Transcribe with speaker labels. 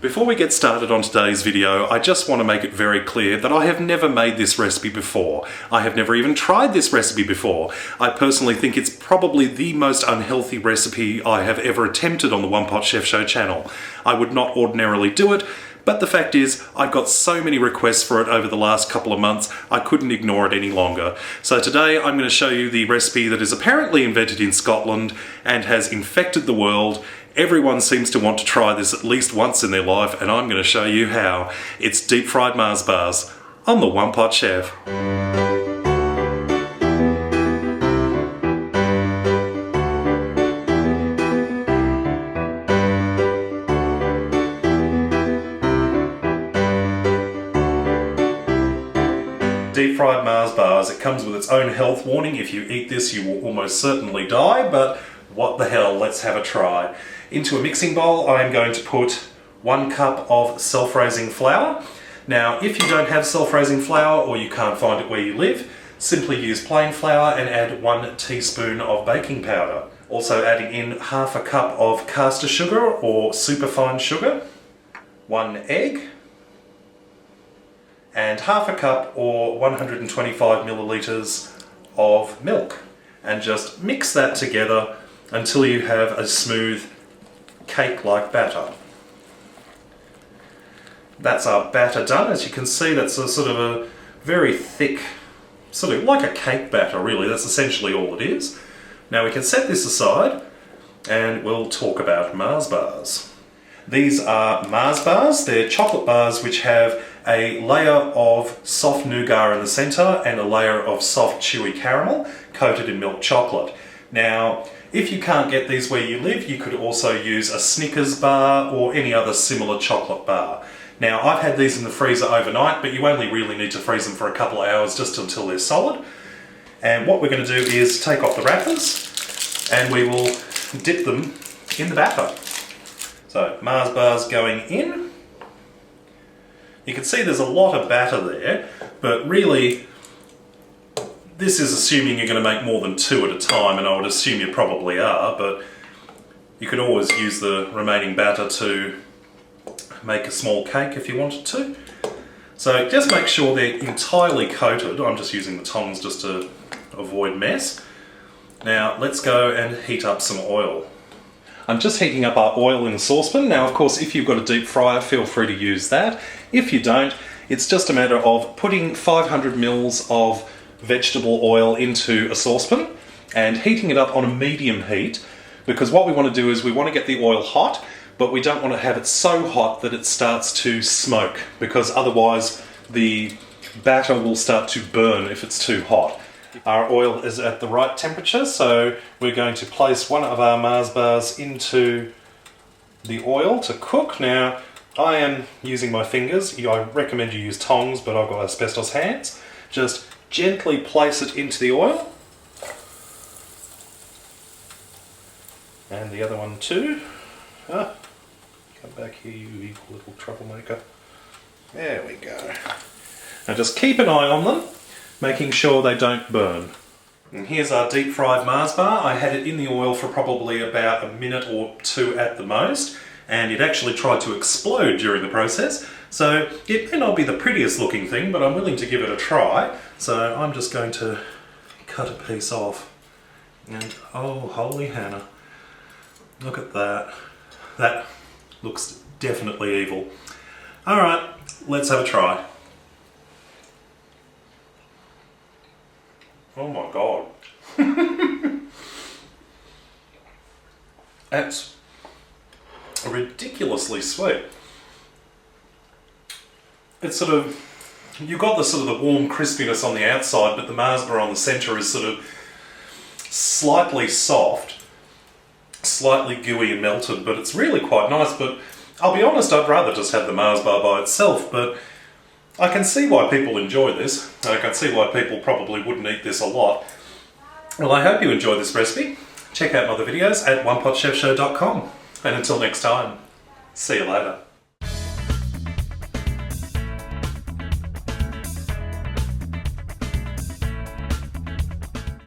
Speaker 1: Before we get started on today's video, I just want to make it very clear that I have never made this recipe before. I have never even tried this recipe before. I personally think it's probably the most unhealthy recipe I have ever attempted on the One Pot Chef Show channel. I would not ordinarily do it, but the fact is, I've got so many requests for it over the last couple of months, I couldn't ignore it any longer. So today I'm going to show you the recipe that is apparently invented in Scotland and has infected the world. Everyone seems to want to try this at least once in their life, and I'm going to show you how. It's deep fried Mars bars on the One Pot Chef. Deep fried Mars bars, it comes with its own health warning. If you eat this, you will almost certainly die, but what the hell, let's have a try. Into a mixing bowl, I am going to put 1 cup of self-raising flour. Now, if you don't have self-raising flour or you can't find it where you live, simply use plain flour and add 1 teaspoon of baking powder. Also adding in half a cup of caster sugar or superfine sugar, 1 egg, and half a cup or 125 milliliters of milk. And just mix that together until you have a smooth cake-like batter. That's our batter done. As you can see, that's a sort of a very thick, sort of like a cake batter really. That's essentially all it is. Now we can set this aside and we'll talk about Mars bars. These are Mars bars. They're chocolate bars which have a layer of soft nougat in the centre and a layer of soft chewy caramel coated in milk chocolate. Now, if you can't get these where you live, you could also use a Snickers bar or any other similar chocolate bar. Now, I've had these in the freezer overnight, but you only really need to freeze them for a couple of hours just until they're solid. And what we're going to do is take off the wrappers and we will dip them in the batter. So, Mars bars going in. You can see there's a lot of batter there, but really this is assuming you're going to make more than 2 at a time, and I would assume you probably are, but you could always use the remaining batter to make a small cake if you wanted to. So just make sure they're entirely coated. I'm just using the tongs just to avoid mess. Now let's go and heat up some oil. I'm just heating up our oil in a saucepan. Now of course if you've got a deep fryer, feel free to use that. If you don't, it's just a matter of putting 500 mils of vegetable oil into a saucepan and heating it up on a medium heat, because what we want to do is we want to get the oil hot, but we don't want to have it so hot that it starts to smoke, because otherwise the batter will start to burn if it's too hot. Our oil is at the right temperature, so we're going to place one of our Mars bars into the oil to cook. Now I am using my fingers. I recommend you use tongs, but I've got asbestos hands. Just gently place it into the oil. And the other one too. Come back here, you evil little troublemaker. There we go. Now just keep an eye on them, making sure they don't burn. And here's our deep fried Mars bar. I had it in the oil for probably about a minute or 2 at the most, and it actually tried to explode during the process. So it may not be the prettiest looking thing, but I'm willing to give it a try. So I'm just going to cut a piece off. And oh, holy Hannah. Look at that. That looks definitely evil. Alright, let's have a try. Oh my god. That's ridiculously sweet. It's sort of, you've got the sort of the warm crispiness on the outside, but the Mars bar on the centre is sort of slightly soft, slightly gooey and melted, but it's really quite nice. But I'll be honest, I'd rather just have the Mars bar by itself, but I can see why people enjoy this. I can see why people probably wouldn't eat this a lot. Well, I hope you enjoyed this recipe. Check out my other videos at OnePotChefShow.com. And until next time, see you later.